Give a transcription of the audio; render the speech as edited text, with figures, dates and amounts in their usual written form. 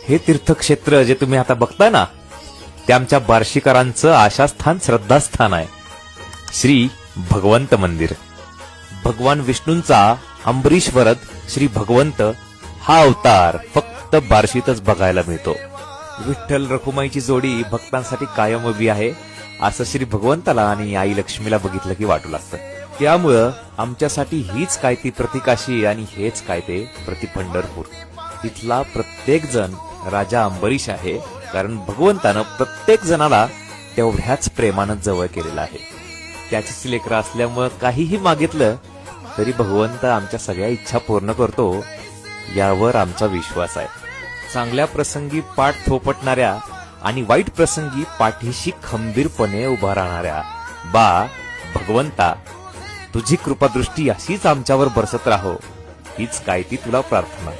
हे तीर्थक्षेत्र जे तुम्ही आता बघताय ना, ते आमच्या बार्शीकरांचं आशास्थान, श्रद्धास्थान आहे. श्री भगवंत मंदिर. भगवान विष्णूंचा अंबरीश वरद श्री भगवंत हा अवतार फक्त बार्शीतच बघायला मिळतो. विठ्ठल रखुमाईची जोडी भक्तांसाठी कायम उभी आहे असं श्री भगवंताला आणि आई लक्ष्मीला बघितलं की वाटू लागतं. त्यामुळं आमच्यासाठी हीच काय ती प्रतिकाशी आणि हेच काय ते प्रति पंढरपूर. तिथला प्रत्येक जण राजा अंबरीश आहे, कारण भगवंतानं प्रत्येक जणाला तेवढ्याच प्रेमानं जवळ केलेलं आहे. त्याचीच लेकरं असल्यामुळं काहीही मागितलं तरी भगवंत आमच्या सगळ्या इच्छा पूर्ण करतो, यावर आमचा विश्वास आहे. चांगल्या प्रसंगी पाठ थोपटणाऱ्या आणि वाईट प्रसंगी पाठीशी खंबीरपणे उभा राहणाऱ्या बा भगवंता, तुझी कृपादृष्टी अशीच आमच्यावर बरसत राहो, हीच काय ती तुला प्रार्थना.